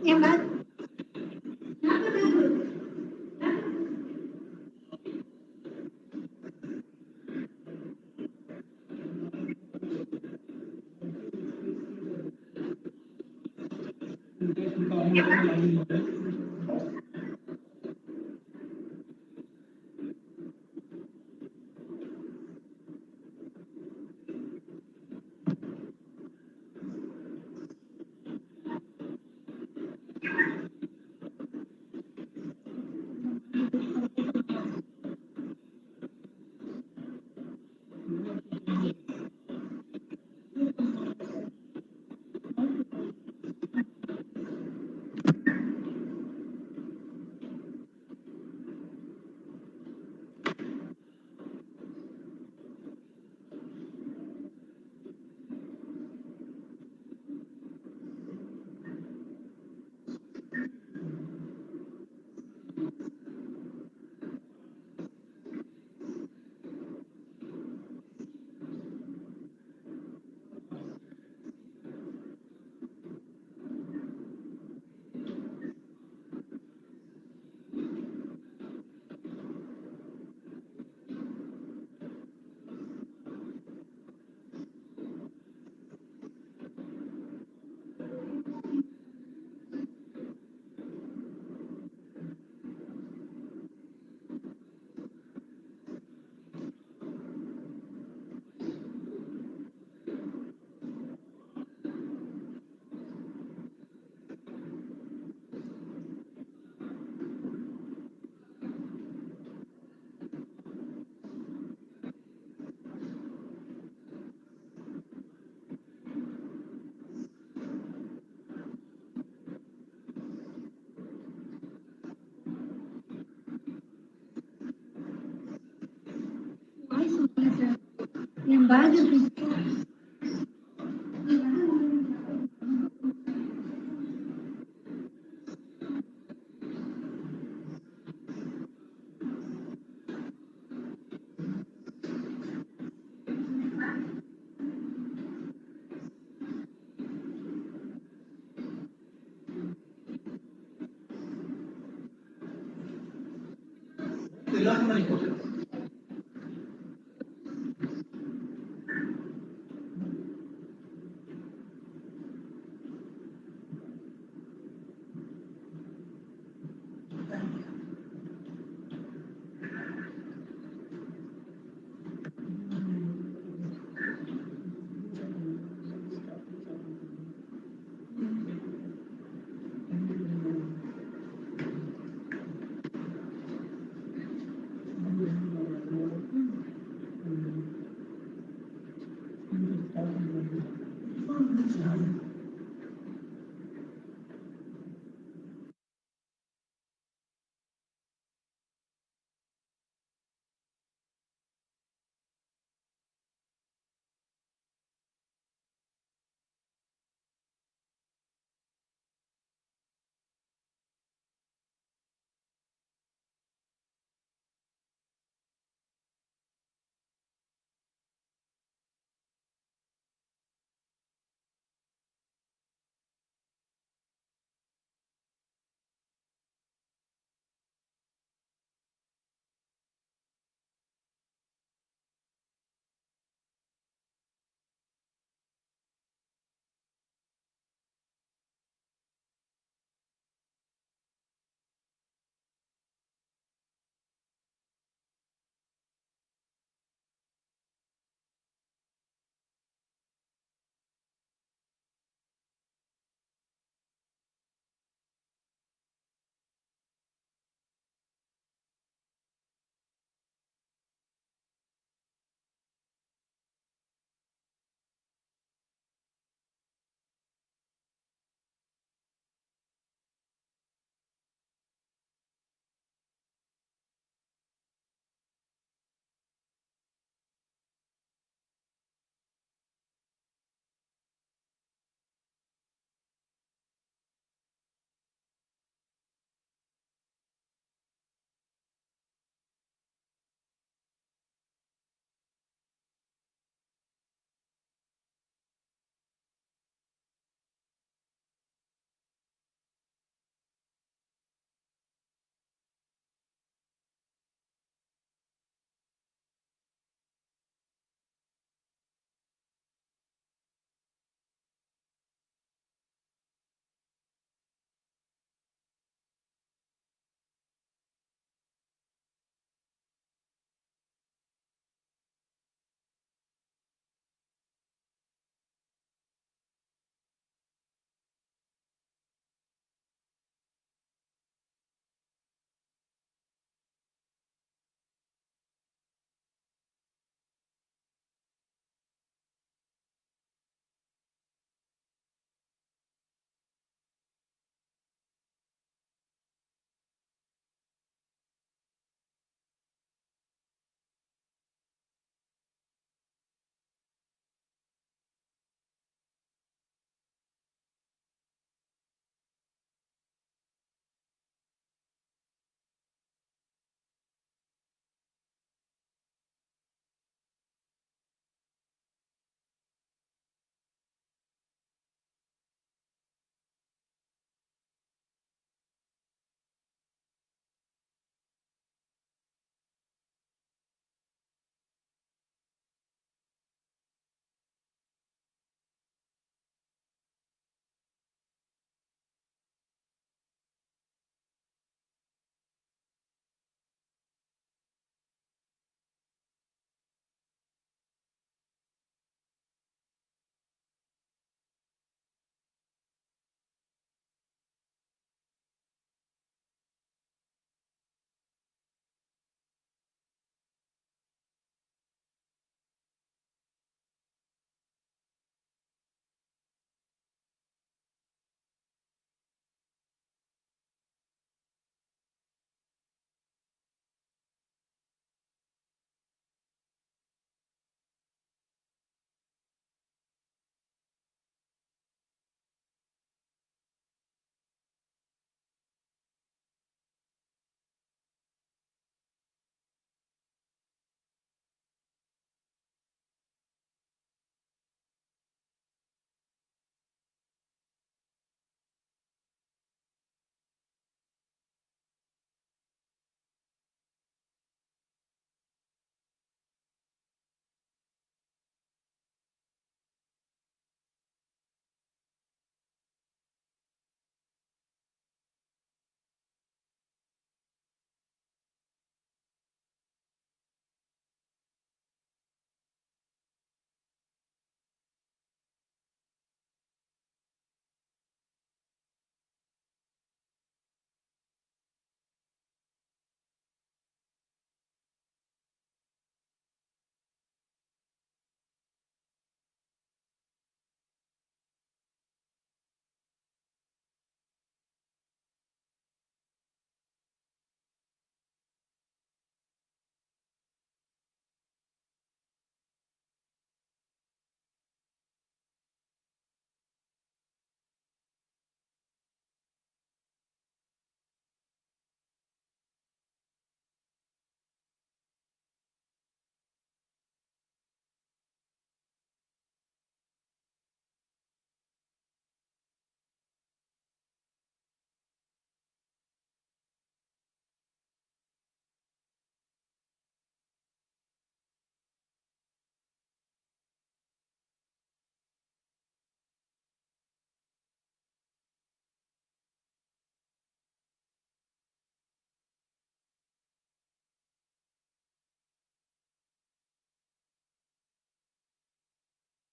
Em đã em base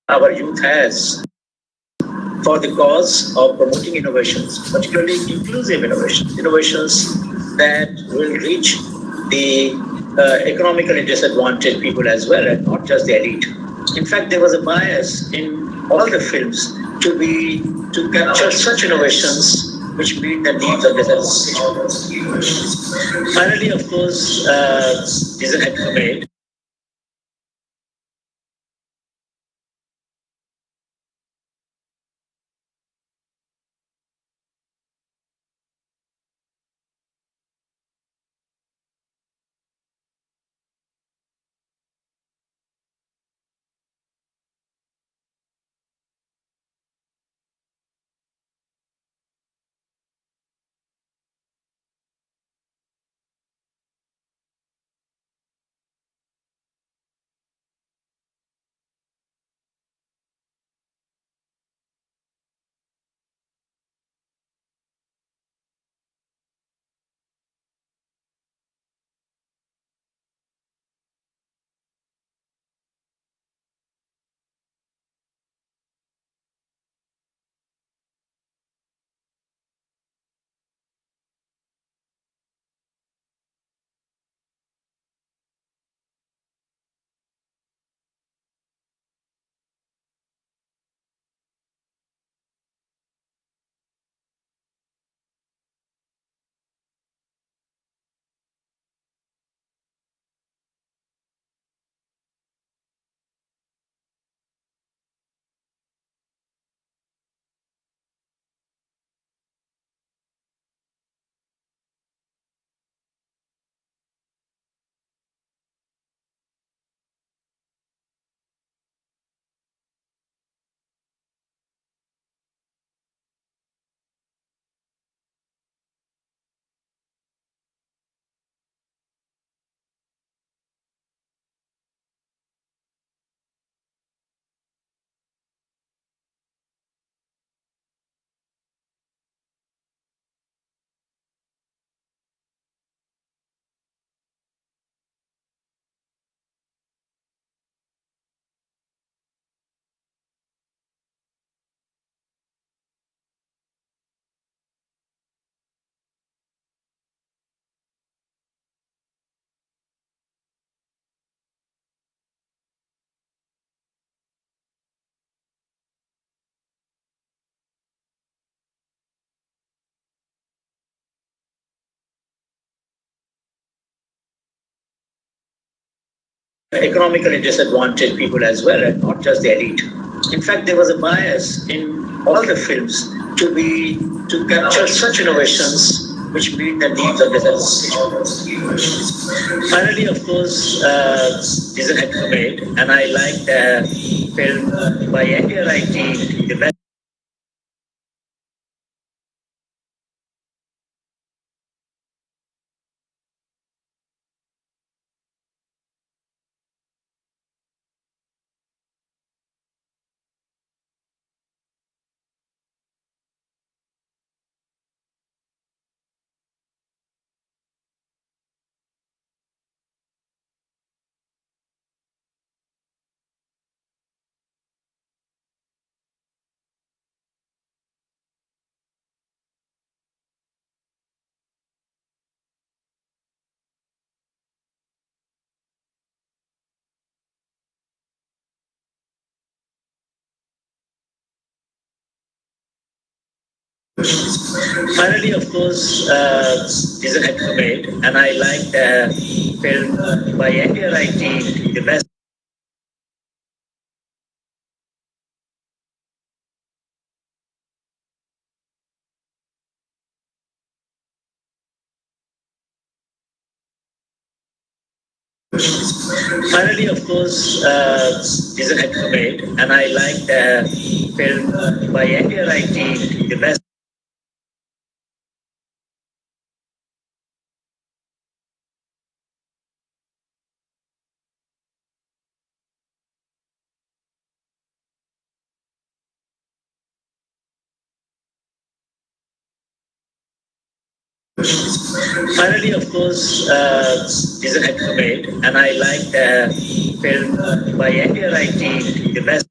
our youth has for the cause of promoting innovations, particularly inclusive innovations that will reach the economically disadvantaged people as well, and not just the elite. In fact, there was a bias in all the films to capture such innovations which meet the needs of disadvantaged. Finally, of course, is an made. Economically disadvantaged people as well, and not just the elite. In fact, there was a bias in all the films to capture such innovations which meet the needs of disadvantaged. Finally, of course, is an made, and I like the film by NTR, the best. Finally, of course, is an made, and I like the film by NTR, the best. Finally, of course, is an made, and I like the film by NTR, the best. Finally, of course, is an made, and I like the film by NTR, the best.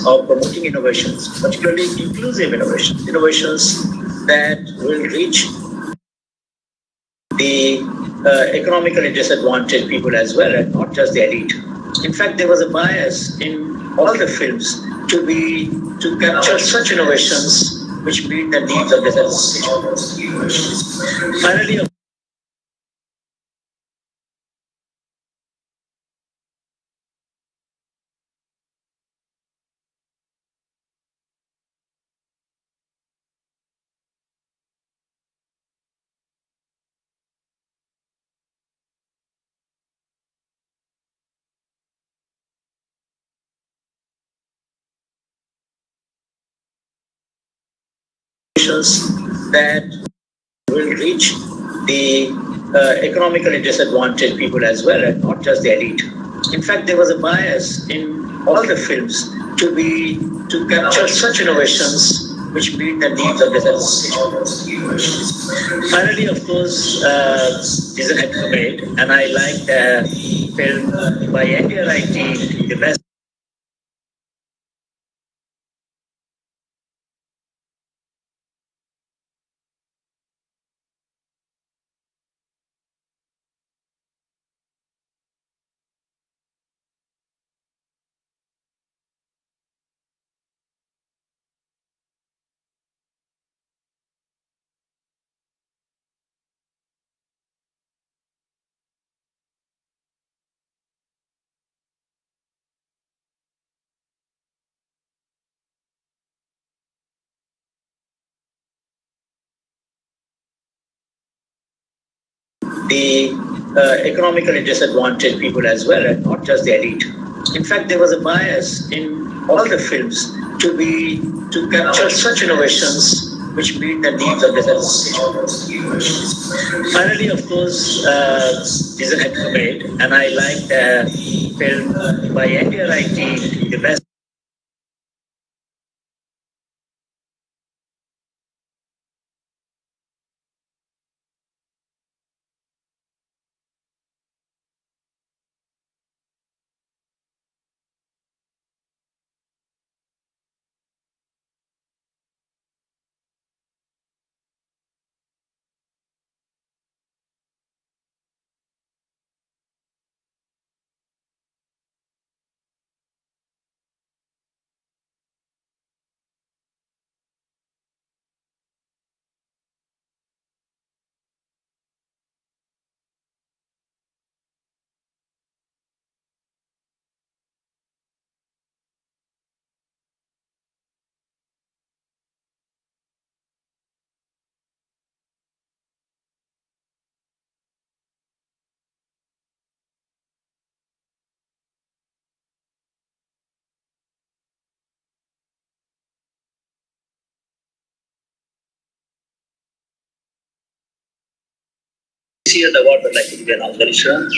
cause of promoting innovations, particularly inclusive innovations that will reach the economically disadvantaged people as well, and not just the elite. In fact, there was a bias in all the films to capture such innovations which meet the needs of disadvantaged. Finally, that will reach the economically disadvantaged people as well, and not just the elite. In fact, there was a bias in all the films to capture such innovations which meet the needs of disadvantaged. Finally, of course, is an made, and I like the film by NDRIT, the best. The economically disadvantaged people as well, and not just the elite. In fact, there was a bias in all the films to capture such innovations which meet the needs of disadvantaged. Finally, of course, is an made, and I like the film by NDRIT, the best. This year, the award would like to be announced very soon.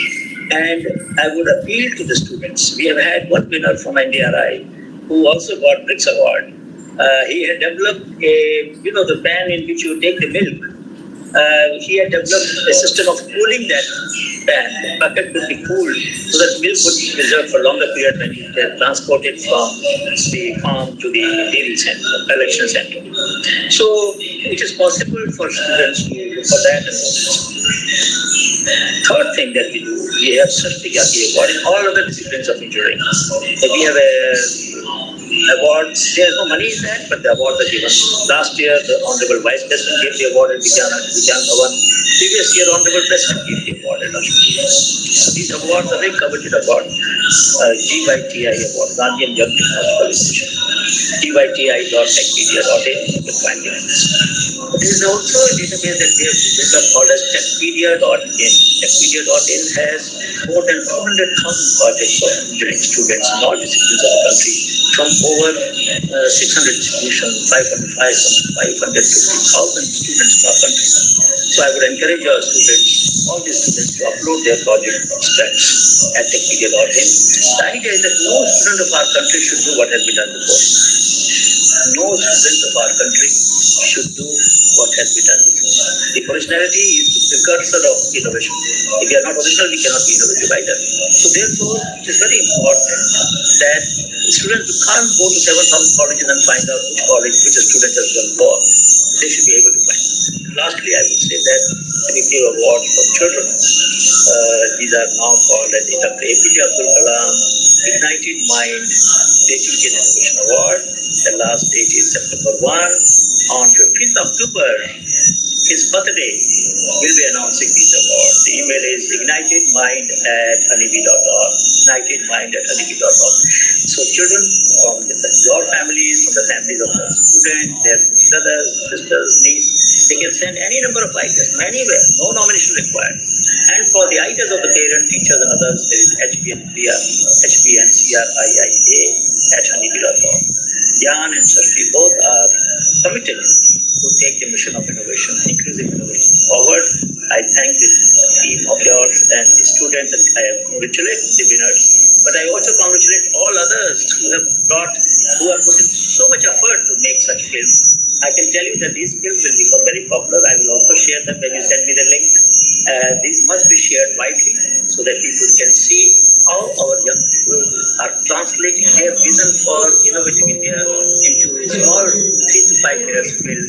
And I would appeal to the students. We have had one winner from NDRI who also got BRICS Award. He had developed the pan in which you take the milk. He had developed a system of cooling that pan. The bucket would be cooled so that milk would be preserved for longer period when it transported from the farm to the dairy center, collection center. So it is possible for students to look for that. Third thing that we do, we have Sartigati Award in all other disciplines of engineering. We have a award. There is no money in that, but the awards are given. Last year, the Honorable Vice President gave the award at Vijan Bhavan. Previous year, Honorable President gave the award at Ashwini. So these awards are very coveted awards. GYTI Award, Gandhian Young Technological Innovation. GYTI.techpedia.in, you can find it. There is also a database that they have built up called as techpedia.in. Techpedia.in has more than 200,000 projects of engineering students in all disciplines of the country from over 600 institutions, 550,000 students in our country. So I would encourage our students, all these students, to upload their project extracts at techpedia.in. The idea is that no student of our country should do what has been done before. No student of our country should do what has been done before. The originality is the precursor of innovation. If we are not original, we cannot be innovative either. So therefore, it is very important that students can't go to 7,000 colleges and find out which college, which student has done what. They should be able to find. Lastly, I would say that we give awards for children. These are now called as the Dr.A.P.J. Ignited Mind Teaching and Innovation Award. The last date is September 1. On 15th October, his birthday, will be announcing these awards. The email is ignitedmind@honeybee.org. Ignitedmind@honeybee.org. So children from your families, from the families of the students, their brothers, sisters, nieces, they can send any number of ideas from anywhere, no nomination required. And for the ideas of the parent, teachers, and others, there is hbncria@honeybee.org. Jan and Sashti both are committed to take the mission of innovation, inclusive innovation forward. I thank the team of yours and the students, and I congratulate the winners. But I also congratulate all others who have put in so much effort to make such films. I can tell you that these films will become very popular. I will also share them when you send me the link. These must be shared widely so that people can see how our young people are translating their vision for innovative India into small 3 to 5 minutes film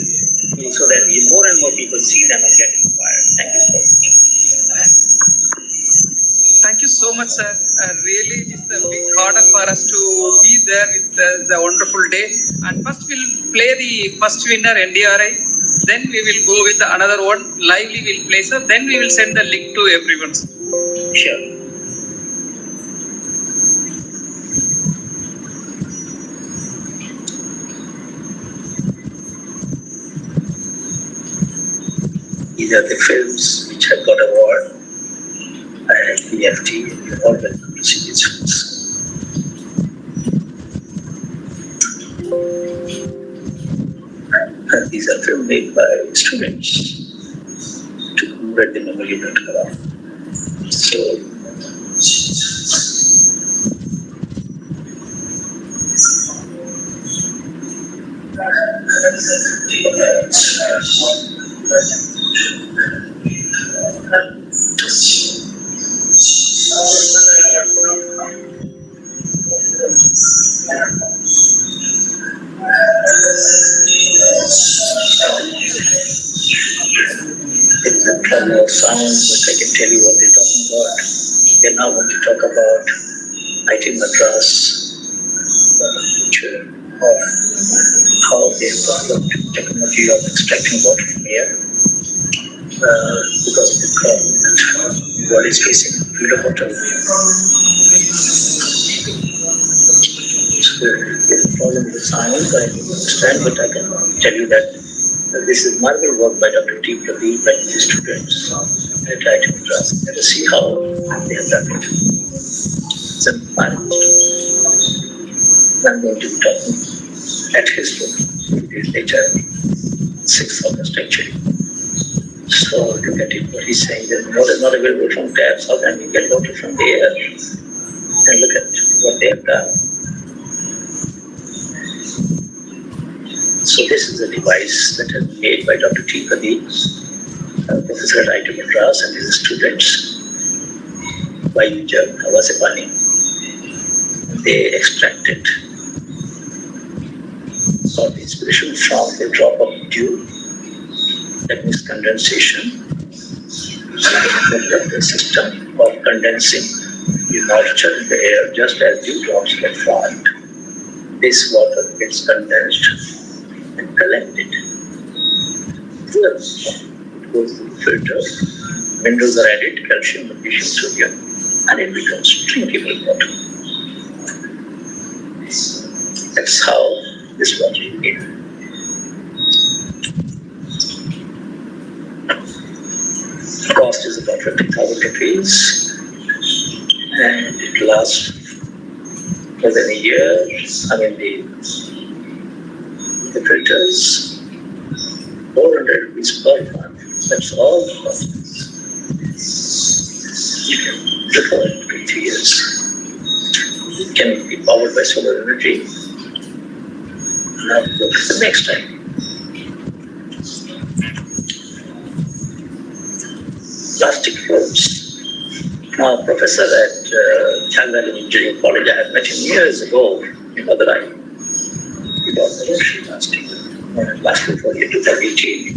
so that more and more people see them and get inspired. Thank you so much. Thank you so much, sir. Really, it is a big honor for us to be there with the wonderful day. And first, we'll play the first winner, NDRI. Then we will go with another one. Lively will play, sir. Then we will send the link to everyone. Sure. These are the films which have got award. And PFT, all welcome to see these films. And these are films made by students to read the memory Dr.A.P.J. So, it's a camera sound, but I can tell you what they're talking about. They now want to talk about IT Madras, picture of how they have developed technology of extracting water from air because of the problem that the world is facing, field of water. So there's a problem with the science, I don't understand, but I can tell you that this is marvel work by Dr.T.P.J. and his students at IT Madras. Let us see how they have done it. It's a marvel. I'm going to be talking at his room. It is later, 6th August actually. So look at it, what he's saying, that water is not available from taps, how can we get water from the air? And look at what they have done. So this is a device that has been made by Dr.T.P.J., Professor at IT Madras and his students by Wasepani. They extracted all the inspiration from the drop of dew, that means condensation, the system of condensing the moisture in the air just as dew drops get formed. This water gets condensed and collected. First, it goes through the filter, minerals are added, calcium, magnesium, sodium, and it becomes drinkable water. That's how this water is made. Cost is about 50,000 rupees, and it lasts more than a year. I mean, the filters, 400 rupees per month. That's all the cost. You can defer it to 3 years. It can be powered by solar energy. Now go to the next time. Plastic floats. professor at Chandler Engineering College. I had met him years ago in Madurai. He was an ocean plastic, plastic for Dr.A.P.J.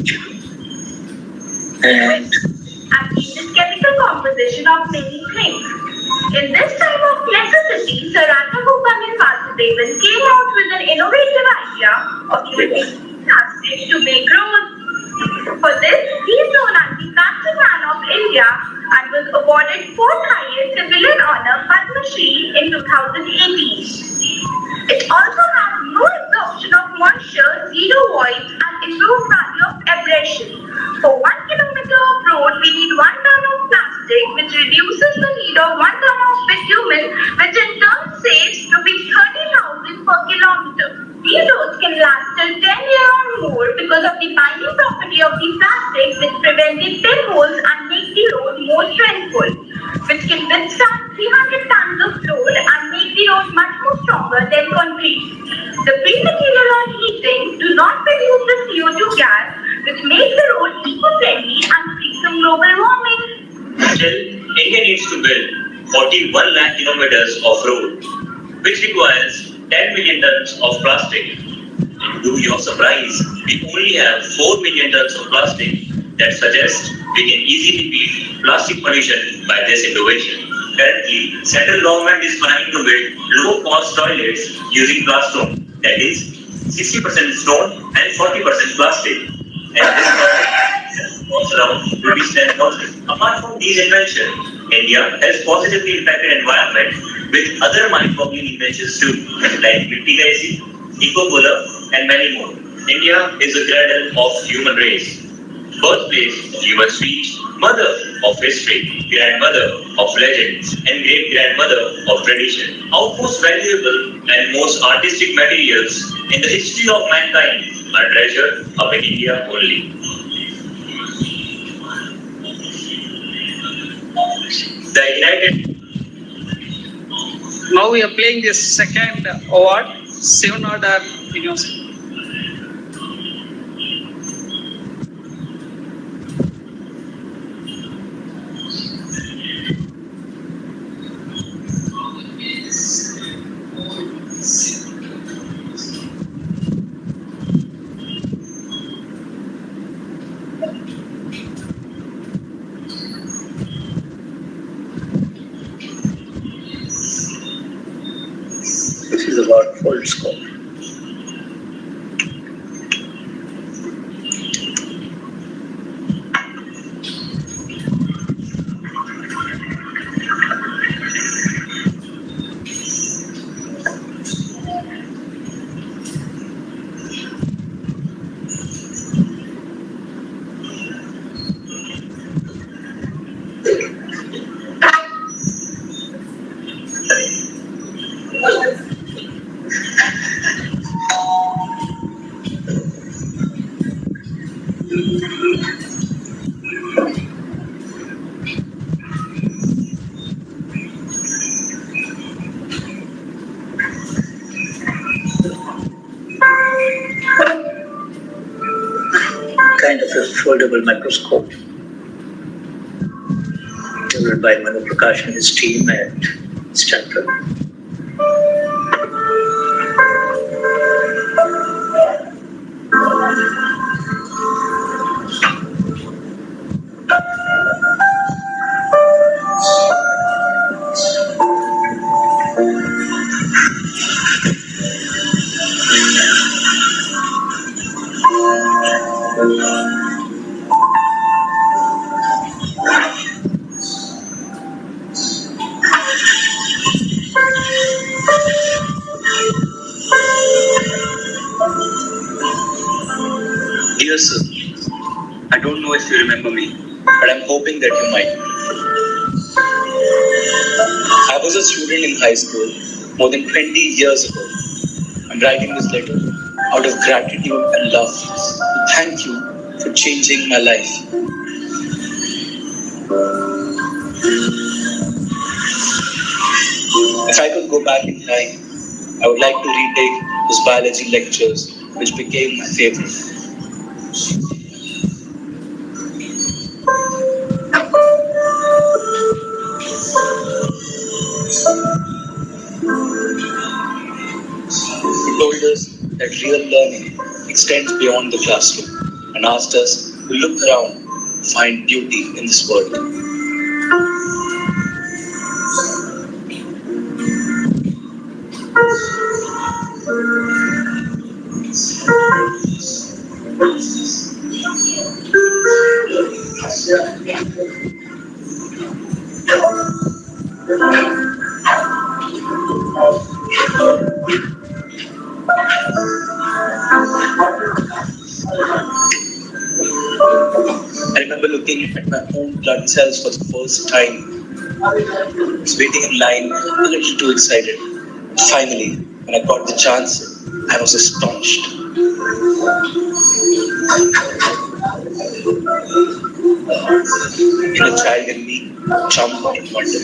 And the chemical composition of many things. In this time of necessity, Sir Radhagopalan Vasudevan came out with an innovative idea of using plastic to make roads. For this, he is known as the Plastic Man of India and was awarded 4th highest civilian honor Padma Shri in 2018. It also has no absorption of moisture, zero voids, and improved value of abrasion. For 1 kilometer of road, we need 1 ton of plastic, which reduces the need of 1 ton of bitumen, which in turn saves rupees 30,000 per kilometer. These roads can last till 10 years or more because of the binding property of the plastic, which prevents the pinholes and makes the road more strengthful, which can withstand 300 tons of load and make the road much more stronger than concrete. The free material on heating do not produce the CO2 gas, which makes the road eco-friendly and free from global warming. Still, India needs to build 41 lakh kilometers of road, which requires 10 million tons of plastic. To your surprise, we only have 4 million tons of plastic. That suggests we can easily beat plastic pollution by this innovation. Currently, central government is planning to build low-cost toilets using plastone, that is 60% stone and 40% plastic. And this project costs around rupees 10,000. Apart from these inventions, India has positively impacted environment with other mind-boggling inventions too, like mitti ka AC, eco-cooler, and many more. India is the cradle of human race. Birthplace, human speech, mother of history, grandmother of legends, and great-grandmother of tradition. Our most valuable and most artistic materials in the history of mankind are treasured up in India only. The United Now we are playing this second award, 7 order university. this is about full scope. Kind of a foldable microscope developed by Manu Prakash and his team at Stanford. Dear sir, I don't know if you remember me, but I'm hoping that you might. I was a student in high school more than 20 years ago. I'm writing this letter out of gratitude and love. Thank you for changing my life. If I could go back in time, I would like to retake those biology lectures, which became my favorite. He told us that real learning extends beyond the classroom and asked us to look around, find beauty in this world. I remember looking at my own blood cells for the first time. I was waiting in line, a little too excited. Finally, when I got the chance, I was astonished. Inner child in me jumped in wonder.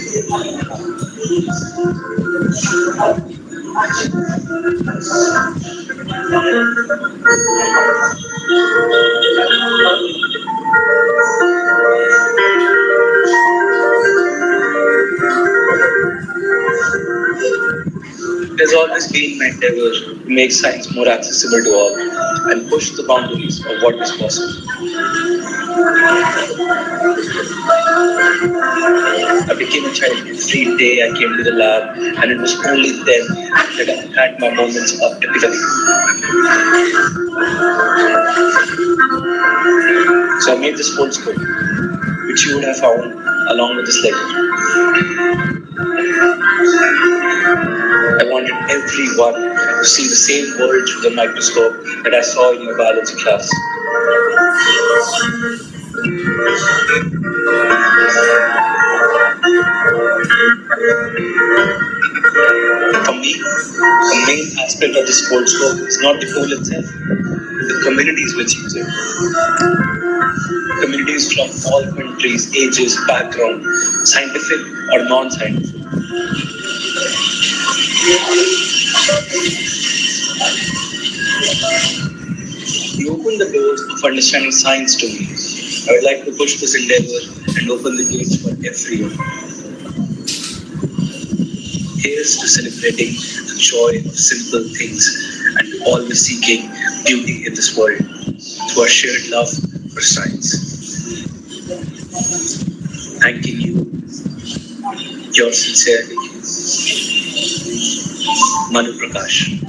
It has always been my endeavor to make science more accessible to all and push the boundaries of what is possible. I became a child every day I came to the lab, and it was only then that I had my moments of epiphany. So I made this whole scope, which you would have found along with this letter. I wanted everyone to see the same world through the microscope that I saw in your biology class. For me, the main aspect of this whole scope is not the tool itself, but the communities which use it. Communities from all countries, ages, background, scientific or non-scientific. You open the doors of understanding science to me. I would like to push this endeavor and open the gates for everyone. Here's to celebrating the joy of simple things and always seeking beauty in this world through our shared love for science. Thanking you, yours sincerely, Manu Prakash.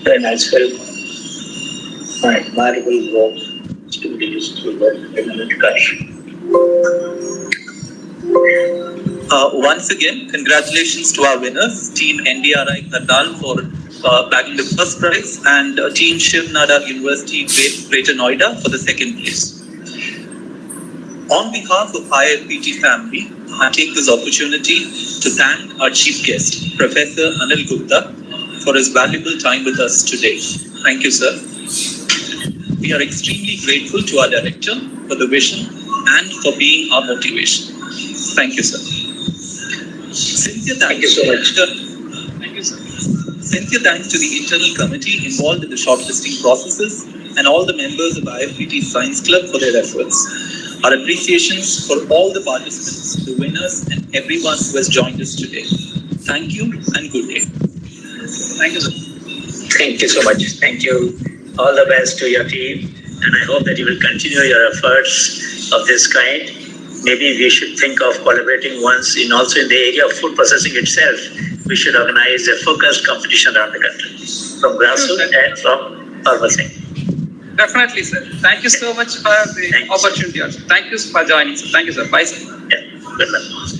Then as well, my admirable work to be used to work in Prakash. Once again, congratulations to our winners, Team NDRI Karnal for bagging the first prize, and Team Shiv Nada University Greater Noida for the second place. On behalf of IFPT family, I take this opportunity to thank our chief guest, Professor Anil Gupta, for his valuable time with us today. Thank you, sir. We are extremely grateful to our director for the vision and for being our motivation. Thank you, sir. Sincere thank you so much. Thank you, sir. Sincere thanks to the internal committee involved in the shortlisting processes and all the members of IFPT Science Club for their efforts. Our appreciations for all the participants, the winners, and everyone who has joined us today. Thank you and good day. Thank you, sir. Thank you so much. Thank you. All the best to your team, and I hope that you will continue your efforts of this kind. Maybe we should think of collaborating once also in the area of food processing itself. We should organize a focused competition around the country from grassroots and from farmer sector. Definitely, sir. Thank you so much for the opportunity. Thank you for joining, sir. Thank you, sir. Bye, sir. Yeah, good luck.